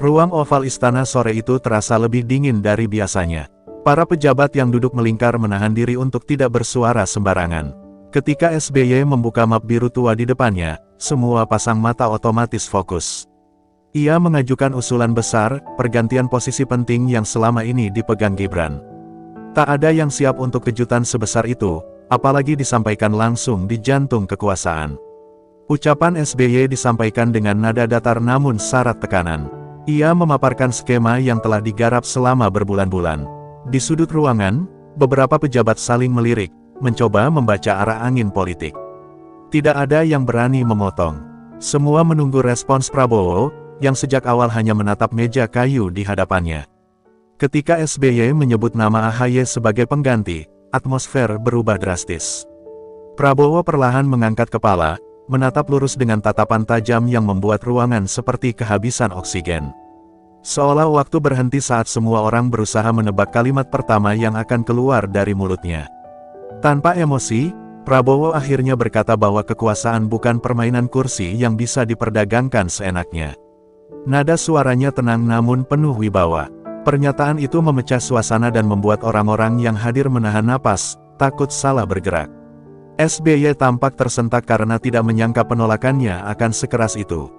Ruang oval istana sore itu terasa lebih dingin dari biasanya. Para pejabat yang duduk melingkar menahan diri untuk tidak bersuara sembarangan. Ketika SBY membuka map biru tua di depannya, semua pasang mata otomatis fokus. Ia mengajukan usulan besar, pergantian posisi penting yang selama ini dipegang Gibran. Tak ada yang siap untuk kejutan sebesar itu, apalagi disampaikan langsung di jantung kekuasaan. Ucapan SBY disampaikan dengan nada datar namun syarat tekanan. Ia memaparkan skema yang telah digarap selama berbulan-bulan. Di sudut ruangan, beberapa pejabat saling melirik, mencoba membaca arah angin politik. Tidak ada yang berani memotong. Semua menunggu respons Prabowo, yang sejak awal hanya menatap meja kayu di hadapannya. Ketika SBY menyebut nama AHY sebagai pengganti, atmosfer berubah drastis. Prabowo perlahan mengangkat kepala, menatap lurus dengan tatapan tajam yang membuat ruangan seperti kehabisan oksigen. Seolah waktu berhenti saat semua orang berusaha menebak kalimat pertama yang akan keluar dari mulutnya. Tanpa emosi, Prabowo akhirnya berkata bahwa kekuasaan bukan permainan kursi yang bisa diperdagangkan seenaknya. Nada suaranya tenang namun penuh wibawa. Pernyataan itu memecah suasana dan membuat orang-orang yang hadir menahan napas, takut salah bergerak. SBY tampak tersentak karena tidak menyangka penolakannya akan sekeras itu.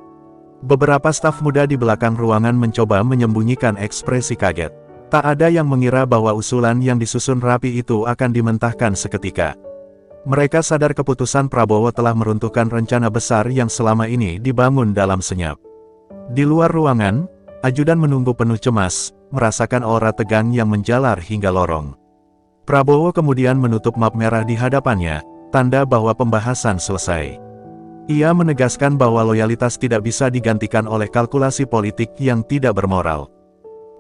Beberapa staf muda di belakang ruangan mencoba menyembunyikan ekspresi kaget. Tak ada yang mengira bahwa usulan yang disusun rapi itu akan dimentahkan seketika. Mereka sadar keputusan Prabowo telah meruntuhkan rencana besar yang selama ini dibangun dalam senyap. Di luar ruangan, ajudan menunggu penuh cemas, merasakan aura tegang yang menjalar hingga lorong. Prabowo kemudian menutup map merah di hadapannya, tanda bahwa pembahasan selesai. Ia menegaskan bahwa loyalitas tidak bisa digantikan oleh kalkulasi politik yang tidak bermoral.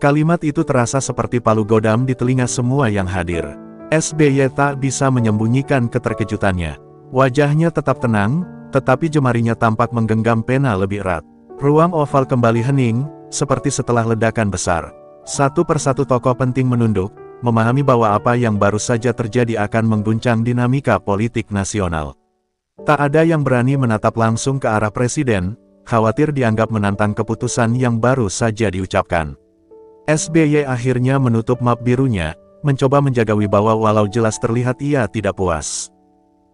Kalimat itu terasa seperti palu godam di telinga semua yang hadir. SBY tak bisa menyembunyikan keterkejutannya. Wajahnya tetap tenang, tetapi jemarinya tampak menggenggam pena lebih erat. Ruang oval kembali hening, seperti setelah ledakan besar. Satu persatu tokoh penting menunduk, memahami bahwa apa yang baru saja terjadi akan mengguncang dinamika politik nasional. Tak ada yang berani menatap langsung ke arah presiden, khawatir dianggap menantang keputusan yang baru saja diucapkan. SBY akhirnya menutup map birunya, mencoba menjaga wibawa walau jelas terlihat ia tidak puas.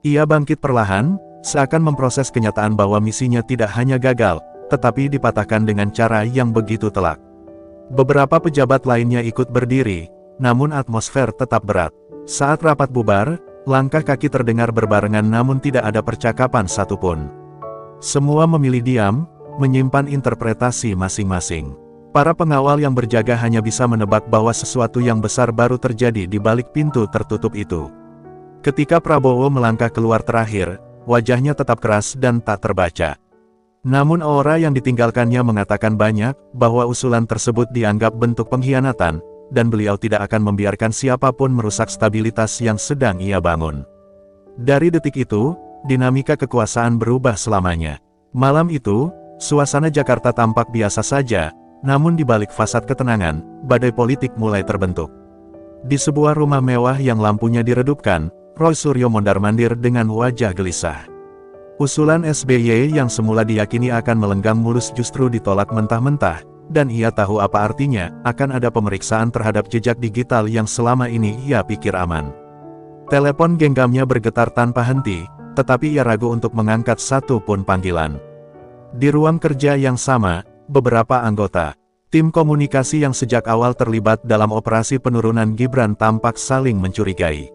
Ia bangkit perlahan, seakan memproses kenyataan bahwa misinya tidak hanya gagal, tetapi dipatahkan dengan cara yang begitu telak. Beberapa pejabat lainnya ikut berdiri, namun atmosfer tetap berat. Saat rapat bubar, langkah kaki terdengar berbarengan namun tidak ada percakapan satupun. Semua memilih diam, menyimpan interpretasi masing-masing. Para pengawal yang berjaga hanya bisa menebak bahwa sesuatu yang besar baru terjadi di balik pintu tertutup itu. Ketika Prabowo melangkah keluar terakhir, wajahnya tetap keras dan tak terbaca. Namun aura yang ditinggalkannya mengatakan banyak, bahwa usulan tersebut dianggap bentuk pengkhianatan, dan beliau tidak akan membiarkan siapapun merusak stabilitas yang sedang ia bangun. Dari detik itu, dinamika kekuasaan berubah selamanya. Malam itu, suasana Jakarta tampak biasa saja, namun di balik fasad ketenangan, badai politik mulai terbentuk. Di sebuah rumah mewah yang lampunya diredupkan, Roy Suryo mondar-mandir dengan wajah gelisah. Usulan SBY yang semula diyakini akan melenggang mulus justru ditolak mentah-mentah, dan ia tahu apa artinya, akan ada pemeriksaan terhadap jejak digital yang selama ini ia pikir aman. Telepon genggamnya bergetar tanpa henti, tetapi ia ragu untuk mengangkat satu pun panggilan. Di ruang kerja yang sama, beberapa anggota tim komunikasi yang sejak awal terlibat dalam operasi penurunan Gibran tampak saling mencurigai.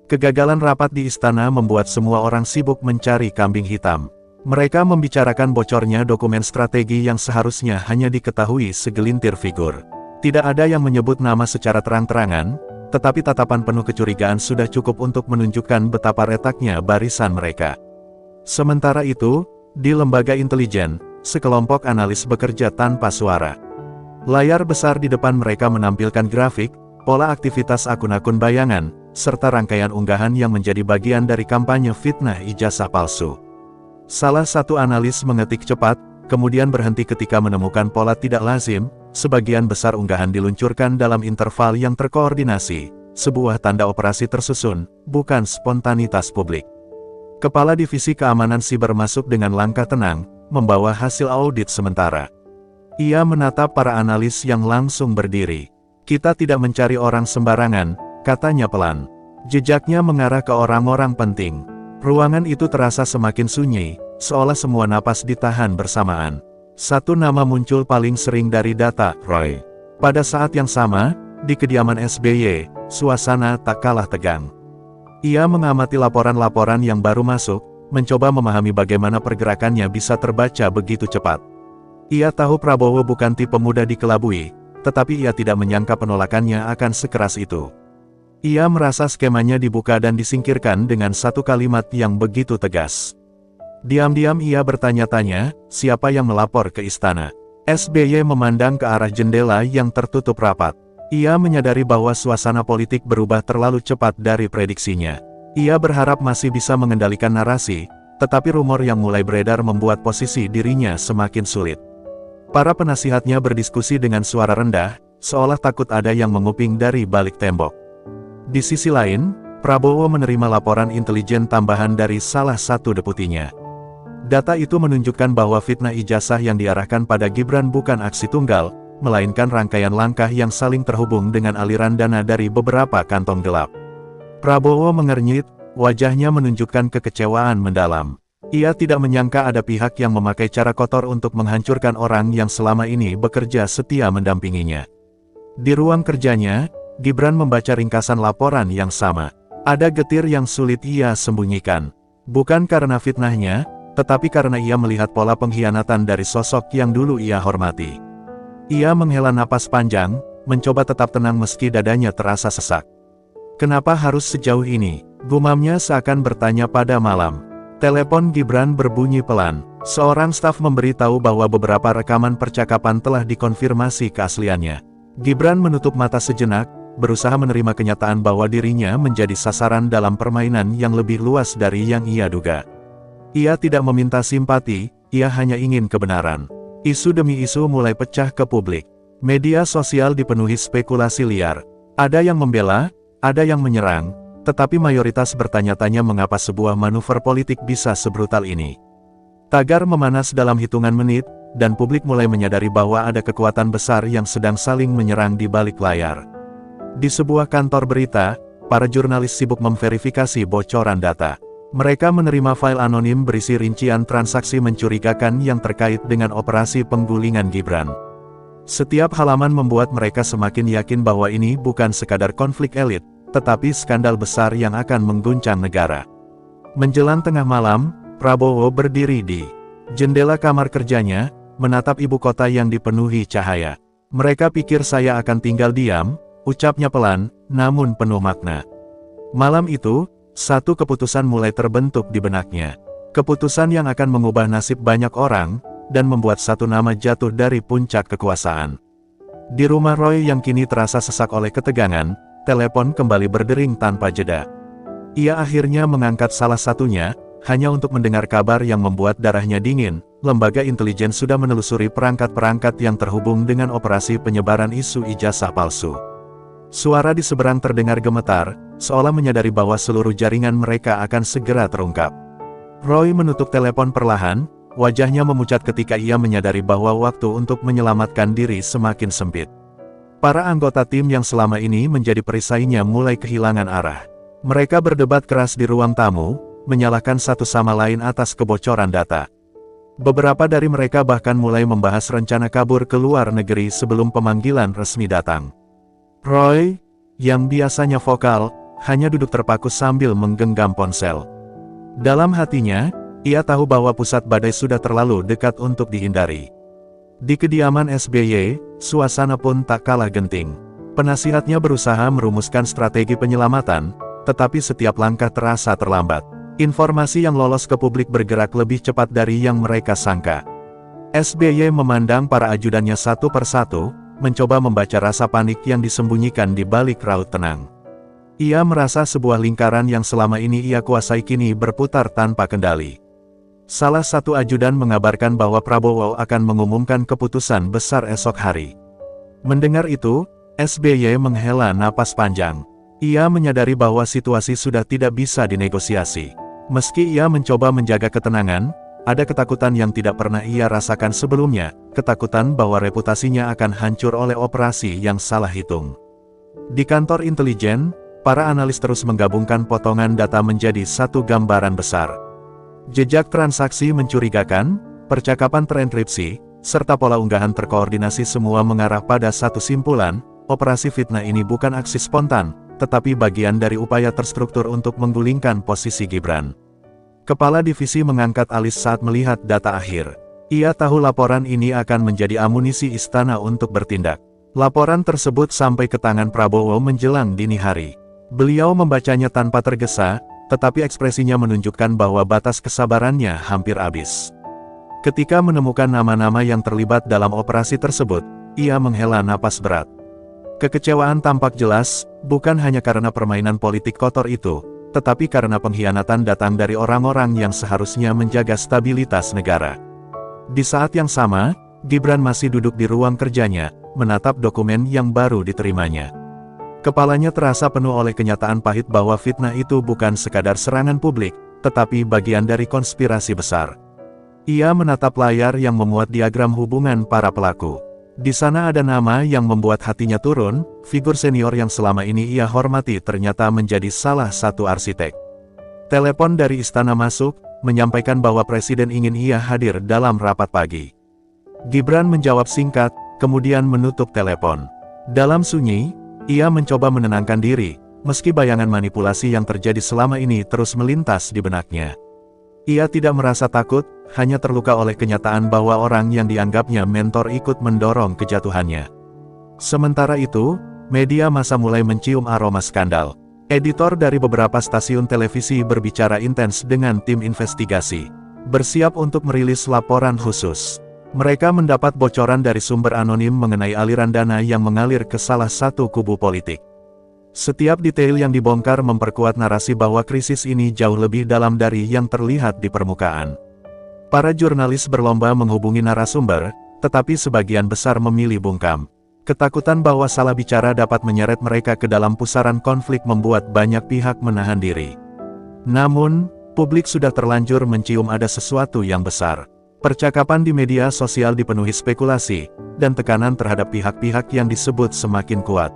Kegagalan rapat di istana membuat semua orang sibuk mencari kambing hitam. Mereka membicarakan bocornya dokumen strategi yang seharusnya hanya diketahui segelintir figur. Tidak ada yang menyebut nama secara terang-terangan, tetapi tatapan penuh kecurigaan sudah cukup untuk menunjukkan betapa retaknya barisan mereka. Sementara itu, di lembaga intelijen, sekelompok analis bekerja tanpa suara. Layar besar di depan mereka menampilkan grafik, pola aktivitas akun-akun bayangan, serta rangkaian unggahan yang menjadi bagian dari kampanye fitnah ijazah palsu. Salah satu analis mengetik cepat, kemudian berhenti ketika menemukan pola tidak lazim. Sebagian besar unggahan diluncurkan dalam interval yang terkoordinasi, sebuah tanda operasi tersusun, bukan spontanitas publik. Kepala Divisi Keamanan Siber masuk dengan langkah tenang, membawa hasil audit sementara. Ia menatap para analis yang langsung berdiri. Kita tidak mencari orang sembarangan, katanya pelan. Jejaknya mengarah ke orang-orang penting. Ruangan itu terasa semakin sunyi, seolah semua napas ditahan bersamaan. Satu nama muncul paling sering dari data, Roy. Pada saat yang sama, di kediaman SBY, suasana tak kalah tegang. Ia mengamati laporan-laporan yang baru masuk, mencoba memahami bagaimana pergerakannya bisa terbaca begitu cepat. Ia tahu Prabowo bukan tipe mudah dikelabui, tetapi ia tidak menyangka penolakannya akan sekeras itu. Ia merasa skemanya dibuka dan disingkirkan dengan satu kalimat yang begitu tegas. Diam-diam ia bertanya-tanya, siapa yang melapor ke istana? SBY memandang ke arah jendela yang tertutup rapat. Ia menyadari bahwa suasana politik berubah terlalu cepat dari prediksinya. Ia berharap masih bisa mengendalikan narasi, tetapi rumor yang mulai beredar membuat posisi dirinya semakin sulit. Para penasihatnya berdiskusi dengan suara rendah, seolah takut ada yang menguping dari balik tembok. Di sisi lain, Prabowo menerima laporan intelijen tambahan dari salah satu deputinya. Data itu menunjukkan bahwa fitnah ijazah yang diarahkan pada Gibran bukan aksi tunggal, melainkan rangkaian langkah yang saling terhubung dengan aliran dana dari beberapa kantong gelap. Prabowo mengernyit, wajahnya menunjukkan kekecewaan mendalam. Ia tidak menyangka ada pihak yang memakai cara kotor untuk menghancurkan orang yang selama ini bekerja setia mendampinginya. Di ruang kerjanya, Gibran membaca ringkasan laporan yang sama. Ada getir yang sulit ia sembunyikan. Bukan karena fitnahnya, tetapi karena ia melihat pola pengkhianatan dari sosok yang dulu ia hormati. Ia menghela napas panjang, mencoba tetap tenang meski dadanya terasa sesak. Kenapa harus sejauh ini? Gumamnya seakan bertanya pada malam. Telepon Gibran berbunyi pelan. Seorang staf memberitahu bahwa beberapa rekaman percakapan telah dikonfirmasi keasliannya. Gibran menutup mata sejenak, berusaha menerima kenyataan bahwa dirinya menjadi sasaran dalam permainan yang lebih luas dari yang ia duga. Ia tidak meminta simpati, ia hanya ingin kebenaran. Isu demi isu mulai pecah ke publik. Media sosial dipenuhi spekulasi liar. Ada yang membela, ada yang menyerang, tetapi mayoritas bertanya-tanya mengapa sebuah manuver politik bisa sebrutal ini. Tagar memanas dalam hitungan menit, dan publik mulai menyadari bahwa ada kekuatan besar yang sedang saling menyerang di balik layar. Di sebuah kantor berita, para jurnalis sibuk memverifikasi bocoran data. Mereka menerima file anonim berisi rincian transaksi mencurigakan yang terkait dengan operasi penggulingan Gibran. Setiap halaman membuat mereka semakin yakin bahwa ini bukan sekadar konflik elit, tetapi skandal besar yang akan mengguncang negara. Menjelang tengah malam, Prabowo berdiri di jendela kamar kerjanya, menatap ibu kota yang dipenuhi cahaya. Mereka pikir saya akan tinggal diam, ucapnya pelan, namun penuh makna. Malam itu, satu keputusan mulai terbentuk di benaknya. Keputusan yang akan mengubah nasib banyak orang, dan membuat satu nama jatuh dari puncak kekuasaan. Di rumah Roy yang kini terasa sesak oleh ketegangan, telepon kembali berdering tanpa jeda. Ia akhirnya mengangkat salah satunya, hanya untuk mendengar kabar yang membuat darahnya dingin. Lembaga intelijen sudah menelusuri perangkat-perangkat yang terhubung dengan operasi penyebaran isu ijazah palsu. Suara di seberang terdengar gemetar, seolah menyadari bahwa seluruh jaringan mereka akan segera terungkap. Roy menutup telepon perlahan, wajahnya memucat ketika ia menyadari bahwa waktu untuk menyelamatkan diri semakin sempit. Para anggota tim yang selama ini menjadi perisainya mulai kehilangan arah. Mereka berdebat keras di ruang tamu, menyalahkan satu sama lain atas kebocoran data. Beberapa dari mereka bahkan mulai membahas rencana kabur ke luar negeri sebelum pemanggilan resmi datang. Roy, yang biasanya vokal, hanya duduk terpaku sambil menggenggam ponsel. Dalam hatinya, ia tahu bahwa pusat badai sudah terlalu dekat untuk dihindari. Di kediaman SBY, suasana pun tak kalah genting. Penasihatnya berusaha merumuskan strategi penyelamatan, tetapi setiap langkah terasa terlambat. Informasi yang lolos ke publik bergerak lebih cepat dari yang mereka sangka. SBY memandang para ajudannya satu persatu, mencoba membaca rasa panik yang disembunyikan di balik raut tenang. Ia merasa sebuah lingkaran yang selama ini ia kuasai kini berputar tanpa kendali. Salah satu ajudan mengabarkan bahwa Prabowo akan mengumumkan keputusan besar esok hari. Mendengar itu, SBY menghela napas panjang. Ia menyadari bahwa situasi sudah tidak bisa dinegosiasi. Meski ia mencoba menjaga ketenangan, ada ketakutan yang tidak pernah ia rasakan sebelumnya, ketakutan bahwa reputasinya akan hancur oleh operasi yang salah hitung. Di kantor intelijen, para analis terus menggabungkan potongan data menjadi satu gambaran besar. Jejak transaksi mencurigakan, percakapan terenkripsi, serta pola unggahan terkoordinasi semua mengarah pada satu simpulan, operasi fitnah ini bukan aksi spontan, tetapi bagian dari upaya terstruktur untuk menggulingkan posisi Gibran. Kepala divisi mengangkat alis saat melihat data akhir. Ia tahu laporan ini akan menjadi amunisi istana untuk bertindak. Laporan tersebut sampai ke tangan Prabowo menjelang dini hari. Beliau membacanya tanpa tergesa, tetapi ekspresinya menunjukkan bahwa batas kesabarannya hampir habis. Ketika menemukan nama-nama yang terlibat dalam operasi tersebut, ia menghela napas berat. Kekecewaan tampak jelas, bukan hanya karena permainan politik kotor itu, tetapi karena pengkhianatan datang dari orang-orang yang seharusnya menjaga stabilitas negara. Di saat yang sama, Gibran masih duduk di ruang kerjanya, menatap dokumen yang baru diterimanya. Kepalanya terasa penuh oleh kenyataan pahit bahwa fitnah itu bukan sekadar serangan publik, tetapi bagian dari konspirasi besar. Ia menatap layar yang memuat diagram hubungan para pelaku. Di sana ada nama yang membuat hatinya turun, figur senior yang selama ini ia hormati ternyata menjadi salah satu arsitek. Telepon dari istana masuk, menyampaikan bahwa presiden ingin ia hadir dalam rapat pagi. Gibran menjawab singkat, kemudian menutup telepon. Dalam sunyi, ia mencoba menenangkan diri, meski bayangan manipulasi yang terjadi selama ini terus melintas di benaknya. Ia tidak merasa takut, hanya terluka oleh kenyataan bahwa orang yang dianggapnya mentor ikut mendorong kejatuhannya. Sementara itu, media massa mulai mencium aroma skandal. Editor dari beberapa stasiun televisi berbicara intens dengan tim investigasi, bersiap untuk merilis laporan khusus. Mereka mendapat bocoran dari sumber anonim mengenai aliran dana yang mengalir ke salah satu kubu politik. Setiap detail yang dibongkar memperkuat narasi bahwa krisis ini jauh lebih dalam dari yang terlihat di permukaan. Para jurnalis berlomba menghubungi narasumber, tetapi sebagian besar memilih bungkam. Ketakutan bahwa salah bicara dapat menyeret mereka ke dalam pusaran konflik membuat banyak pihak menahan diri. Namun, publik sudah terlanjur mencium ada sesuatu yang besar. Percakapan di media sosial dipenuhi spekulasi, dan tekanan terhadap pihak-pihak yang disebut semakin kuat.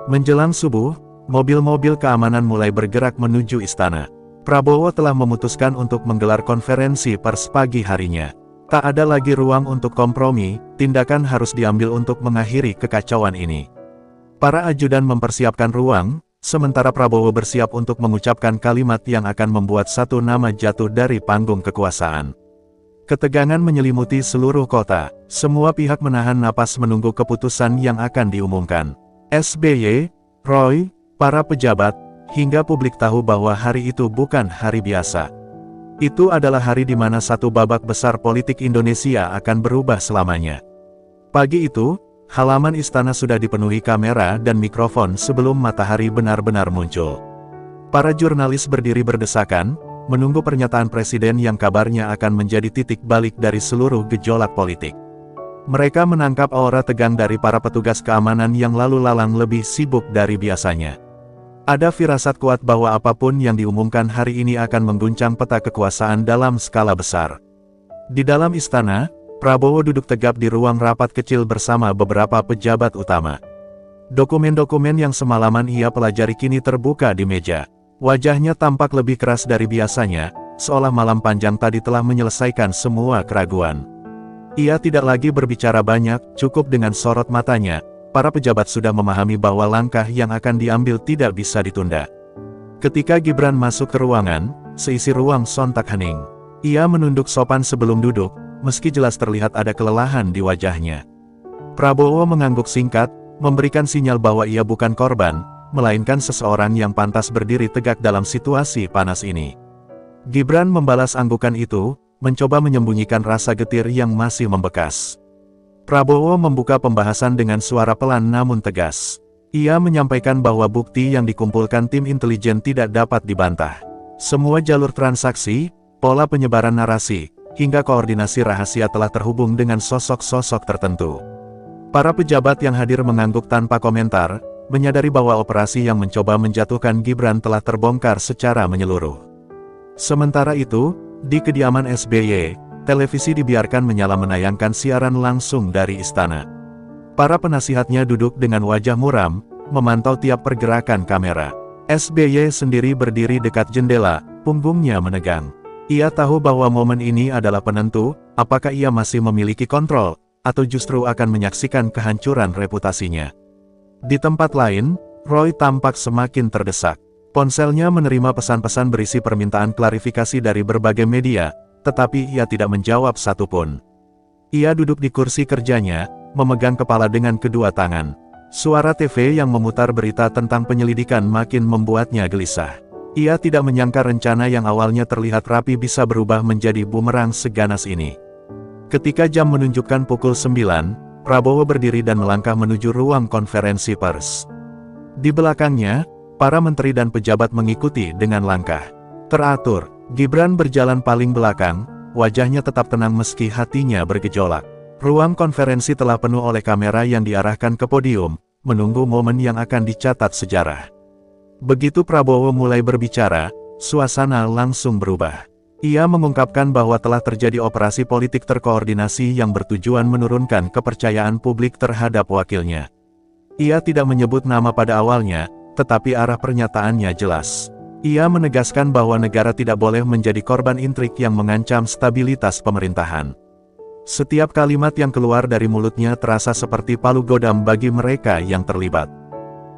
Menjelang subuh, mobil-mobil keamanan mulai bergerak menuju istana. Prabowo telah memutuskan untuk menggelar konferensi pers pagi harinya. Tak ada lagi ruang untuk kompromi, tindakan harus diambil untuk mengakhiri kekacauan ini. Para ajudan mempersiapkan ruang, sementara Prabowo bersiap untuk mengucapkan kalimat yang akan membuat satu nama jatuh dari panggung kekuasaan. Ketegangan menyelimuti seluruh kota, semua pihak menahan napas menunggu keputusan yang akan diumumkan. SBY, Roy, para pejabat, hingga publik tahu bahwa hari itu bukan hari biasa. Itu adalah hari di mana satu babak besar politik Indonesia akan berubah selamanya. Pagi itu, halaman istana sudah dipenuhi kamera dan mikrofon sebelum matahari benar-benar muncul. Para jurnalis berdiri berdesakan, menunggu pernyataan presiden yang kabarnya akan menjadi titik balik dari seluruh gejolak politik. Mereka menangkap aura tegang dari para petugas keamanan yang lalu lalang lebih sibuk dari biasanya. Ada firasat kuat bahwa apapun yang diumumkan hari ini akan mengguncang peta kekuasaan dalam skala besar. Di dalam istana, Prabowo duduk tegap di ruang rapat kecil bersama beberapa pejabat utama. Dokumen-dokumen yang semalaman ia pelajari kini terbuka di meja. Wajahnya tampak lebih keras dari biasanya, seolah malam panjang tadi telah menyelesaikan semua keraguan. Ia tidak lagi berbicara banyak, cukup dengan sorot matanya. Para pejabat sudah memahami bahwa langkah yang akan diambil tidak bisa ditunda. Ketika Gibran masuk ke ruangan, seisi ruang sontak hening. Ia menunduk sopan sebelum duduk, meski jelas terlihat ada kelelahan di wajahnya. Prabowo mengangguk singkat, memberikan sinyal bahwa ia bukan korban, melainkan seseorang yang pantas berdiri tegak dalam situasi panas ini. Gibran membalas anggukan itu, mencoba menyembunyikan rasa getir yang masih membekas. Prabowo membuka pembahasan dengan suara pelan namun tegas. Ia menyampaikan bahwa bukti yang dikumpulkan tim intelijen tidak dapat dibantah. Semua jalur transaksi, pola penyebaran narasi, hingga koordinasi rahasia telah terhubung dengan sosok-sosok tertentu. Para pejabat yang hadir mengangguk tanpa komentar, menyadari bahwa operasi yang mencoba menjatuhkan Gibran telah terbongkar secara menyeluruh. Sementara itu, di kediaman SBY, televisi dibiarkan menyala menayangkan siaran langsung dari istana. Para penasihatnya duduk dengan wajah muram, memantau tiap pergerakan kamera. SBY sendiri berdiri dekat jendela, punggungnya menegang. Ia tahu bahwa momen ini adalah penentu, apakah ia masih memiliki kontrol, atau justru akan menyaksikan kehancuran reputasinya. Di tempat lain, Roy tampak semakin terdesak. Ponselnya menerima pesan-pesan berisi permintaan klarifikasi dari berbagai media, tetapi ia tidak menjawab satupun. Ia duduk di kursi kerjanya, memegang kepala dengan kedua tangan. Suara TV yang memutar berita tentang penyelidikan makin membuatnya gelisah. Ia tidak menyangka rencana yang awalnya terlihat rapi bisa berubah menjadi bumerang seganas ini. Ketika jam menunjukkan pukul 9, Prabowo berdiri dan melangkah menuju ruang konferensi pers. Di belakangnya, para menteri dan pejabat mengikuti dengan langkah teratur. Gibran berjalan paling belakang, wajahnya tetap tenang meski hatinya bergejolak. Ruang konferensi telah penuh oleh kamera yang diarahkan ke podium, menunggu momen yang akan dicatat sejarah. Begitu Prabowo mulai berbicara, suasana langsung berubah. Ia mengungkapkan bahwa telah terjadi operasi politik terkoordinasi yang bertujuan menurunkan kepercayaan publik terhadap wakilnya. Ia tidak menyebut nama pada awalnya, tetapi arah pernyataannya jelas. Ia menegaskan bahwa negara tidak boleh menjadi korban intrik yang mengancam stabilitas pemerintahan. Setiap kalimat yang keluar dari mulutnya terasa seperti palu godam bagi mereka yang terlibat.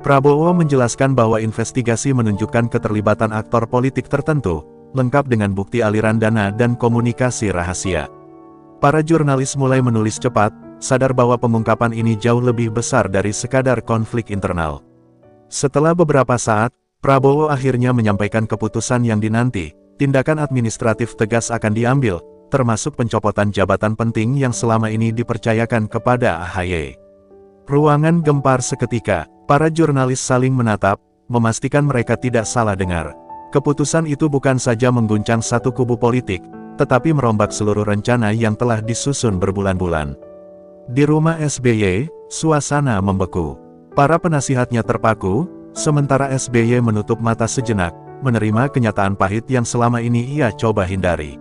Prabowo menjelaskan bahwa investigasi menunjukkan keterlibatan aktor politik tertentu, lengkap dengan bukti aliran dana dan komunikasi rahasia. Para jurnalis mulai menulis cepat, sadar bahwa pengungkapan ini jauh lebih besar dari sekadar konflik internal. Setelah beberapa saat, Prabowo akhirnya menyampaikan keputusan yang dinanti, tindakan administratif tegas akan diambil, termasuk pencopotan jabatan penting yang selama ini dipercayakan kepada AHY. Ruangan gempar seketika, para jurnalis saling menatap, memastikan mereka tidak salah dengar. Keputusan itu bukan saja mengguncang satu kubu politik, tetapi merombak seluruh rencana yang telah disusun berbulan-bulan. Di rumah SBY, suasana membeku. Para penasihatnya terpaku, sementara SBY menutup mata sejenak, menerima kenyataan pahit yang selama ini ia coba hindari.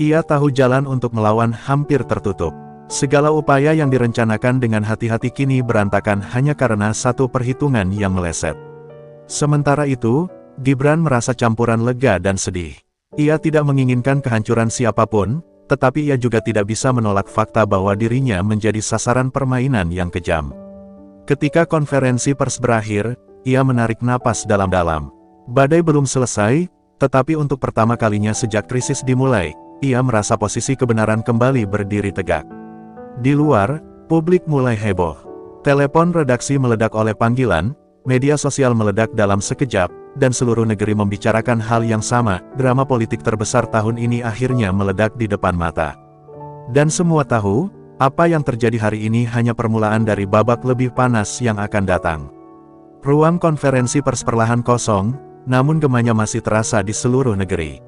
Ia tahu jalan untuk melawan hampir tertutup. Segala upaya yang direncanakan dengan hati-hati kini berantakan hanya karena satu perhitungan yang meleset. Sementara itu, Gibran merasa campuran lega dan sedih. Ia tidak menginginkan kehancuran siapapun, tetapi ia juga tidak bisa menolak fakta bahwa dirinya menjadi sasaran permainan yang kejam. Ketika konferensi pers berakhir, ia menarik napas dalam-dalam. Badai belum selesai, tetapi untuk pertama kalinya sejak krisis dimulai, ia merasa posisi kebenaran kembali berdiri tegak. Di luar, publik mulai heboh. Telepon redaksi meledak oleh panggilan, media sosial meledak dalam sekejap, dan seluruh negeri membicarakan hal yang sama. Drama politik terbesar tahun ini akhirnya meledak di depan mata. Dan semua tahu, apa yang terjadi hari ini hanya permulaan dari babak lebih panas yang akan datang. Ruang konferensi pers perlahan kosong, namun gemanya masih terasa di seluruh negeri.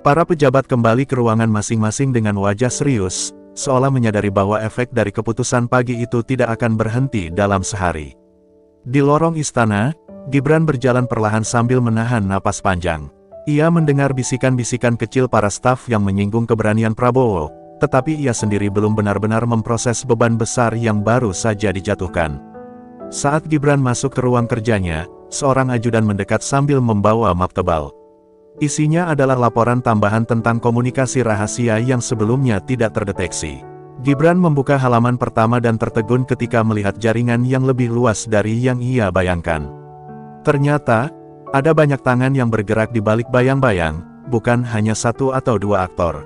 Para pejabat kembali ke ruangan masing-masing dengan wajah serius, seolah menyadari bahwa efek dari keputusan pagi itu tidak akan berhenti dalam sehari. Di lorong istana, Gibran berjalan perlahan sambil menahan napas panjang. Ia mendengar bisikan-bisikan kecil para staf yang menyinggung keberanian Prabowo, tetapi ia sendiri belum benar-benar memproses beban besar yang baru saja dijatuhkan. Saat Gibran masuk ke ruang kerjanya, seorang ajudan mendekat sambil membawa map tebal. Isinya adalah laporan tambahan tentang komunikasi rahasia yang sebelumnya tidak terdeteksi. Gibran membuka halaman pertama dan tertegun ketika melihat jaringan yang lebih luas dari yang ia bayangkan. Ternyata, ada banyak tangan yang bergerak di balik bayang-bayang, bukan hanya satu atau dua aktor.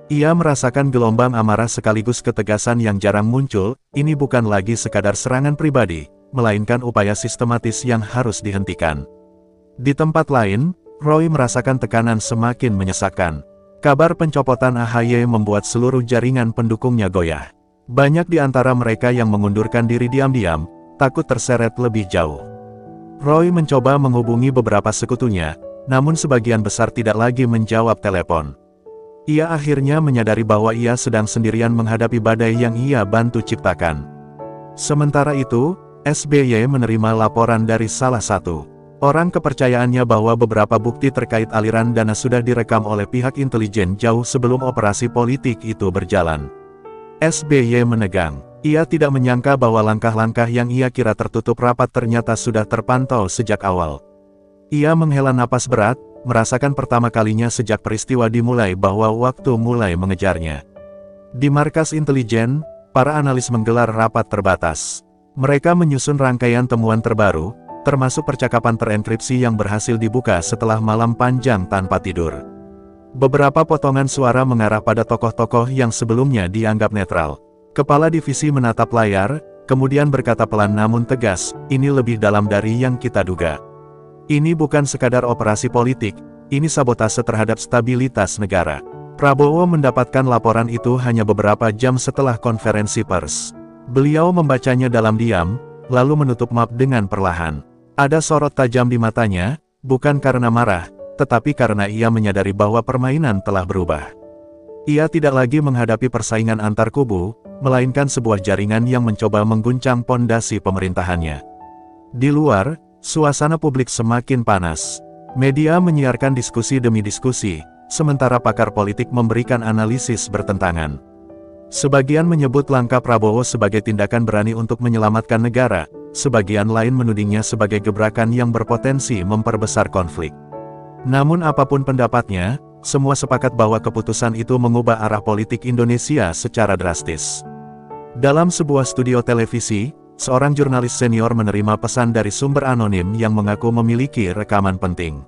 Ia merasakan gelombang amarah sekaligus ketegasan yang jarang muncul. Ini bukan lagi sekadar serangan pribadi, melainkan upaya sistematis yang harus dihentikan. Di tempat lain, Roy merasakan tekanan semakin menyesakkan. Kabar pencopotan AHY membuat seluruh jaringan pendukungnya goyah. Banyak di antara mereka yang mengundurkan diri diam-diam, takut terseret lebih jauh. Roy mencoba menghubungi beberapa sekutunya, namun sebagian besar tidak lagi menjawab telepon. Ia akhirnya menyadari bahwa ia sedang sendirian menghadapi badai yang ia bantu ciptakan. Sementara itu, SBY menerima laporan dari salah satu Orang kepercayaannya bahwa beberapa bukti terkait aliran dana sudah direkam oleh pihak intelijen jauh sebelum operasi politik itu berjalan. SBY menegang. Ia tidak menyangka bahwa langkah-langkah yang ia kira tertutup rapat ternyata sudah terpantau sejak awal. Ia menghela napas berat, merasakan pertama kalinya sejak peristiwa dimulai bahwa waktu mulai mengejarnya. Di markas intelijen, para analis menggelar rapat terbatas. Mereka menyusun rangkaian temuan terbaru, termasuk percakapan terenkripsi yang berhasil dibuka setelah malam panjang tanpa tidur. Beberapa potongan suara mengarah pada tokoh-tokoh yang sebelumnya dianggap netral. Kepala divisi menatap layar, kemudian berkata pelan namun tegas, "Ini lebih dalam dari yang kita duga. Ini bukan sekadar operasi politik, ini sabotase terhadap stabilitas negara." Prabowo mendapatkan laporan itu hanya beberapa jam setelah konferensi pers. Beliau membacanya dalam diam, lalu menutup map dengan perlahan. Ada sorot tajam di matanya, bukan karena marah, tetapi karena ia menyadari bahwa permainan telah berubah. Ia tidak lagi menghadapi persaingan antar kubu, melainkan sebuah jaringan yang mencoba mengguncang pondasi pemerintahannya. Di luar, suasana publik semakin panas. Media menyiarkan diskusi demi diskusi, sementara pakar politik memberikan analisis bertentangan. Sebagian menyebut langkah Prabowo sebagai tindakan berani untuk menyelamatkan negara, sebagian lain menudingnya sebagai gebrakan yang berpotensi memperbesar konflik. Namun apapun pendapatnya, semua sepakat bahwa keputusan itu mengubah arah politik Indonesia secara drastis. Dalam sebuah studio televisi, seorang jurnalis senior menerima pesan dari sumber anonim yang mengaku memiliki rekaman penting.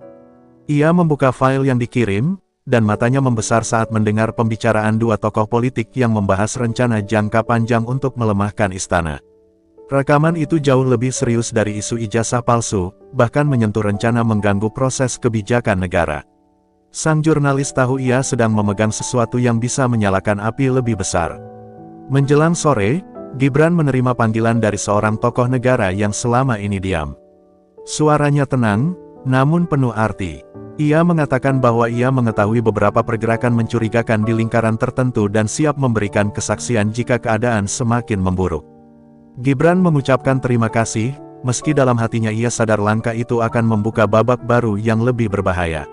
Ia membuka file yang dikirim, dan matanya membesar saat mendengar pembicaraan dua tokoh politik yang membahas rencana jangka panjang untuk melemahkan istana. Rekaman itu jauh lebih serius dari isu ijazah palsu, bahkan menyentuh rencana mengganggu proses kebijakan negara. Sang jurnalis tahu ia sedang memegang sesuatu yang bisa menyalakan api lebih besar. Menjelang sore, Gibran menerima panggilan dari seorang tokoh negara yang selama ini diam. Suaranya tenang, namun penuh arti. Ia mengatakan bahwa ia mengetahui beberapa pergerakan mencurigakan di lingkaran tertentu dan siap memberikan kesaksian jika keadaan semakin memburuk. Gibran mengucapkan terima kasih, meski dalam hatinya ia sadar langkah itu akan membuka babak baru yang lebih berbahaya.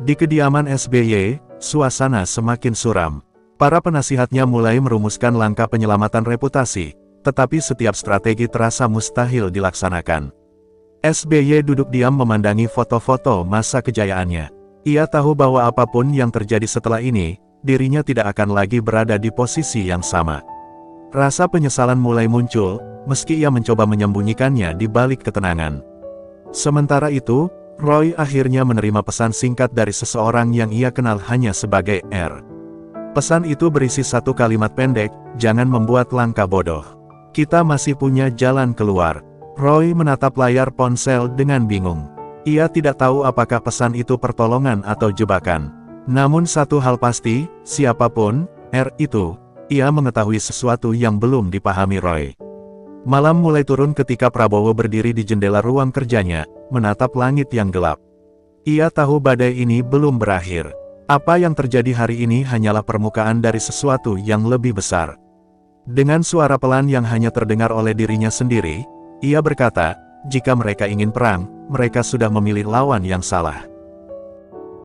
Di kediaman SBY, suasana semakin suram. Para penasihatnya mulai merumuskan langkah penyelamatan reputasi, tetapi setiap strategi terasa mustahil dilaksanakan. SBY duduk diam memandangi foto-foto masa kejayaannya. Ia tahu bahwa apapun yang terjadi setelah ini, dirinya tidak akan lagi berada di posisi yang sama. Rasa penyesalan mulai muncul, meski ia mencoba menyembunyikannya di balik ketenangan. Sementara itu, Roy akhirnya menerima pesan singkat dari seseorang yang ia kenal hanya sebagai R. Pesan itu berisi satu kalimat pendek, "Jangan membuat langkah bodoh. Kita masih punya jalan keluar." Roy menatap layar ponsel dengan bingung. Ia tidak tahu apakah pesan itu pertolongan atau jebakan. Namun satu hal pasti, siapapun R itu, ia mengetahui sesuatu yang belum dipahami Roy. Malam mulai turun ketika Prabowo berdiri di jendela ruang kerjanya, menatap langit yang gelap. Ia tahu badai ini belum berakhir. Apa yang terjadi hari ini hanyalah permukaan dari sesuatu yang lebih besar. Dengan suara pelan yang hanya terdengar oleh dirinya sendiri, ia berkata, "Jika mereka ingin perang, mereka sudah memilih lawan yang salah."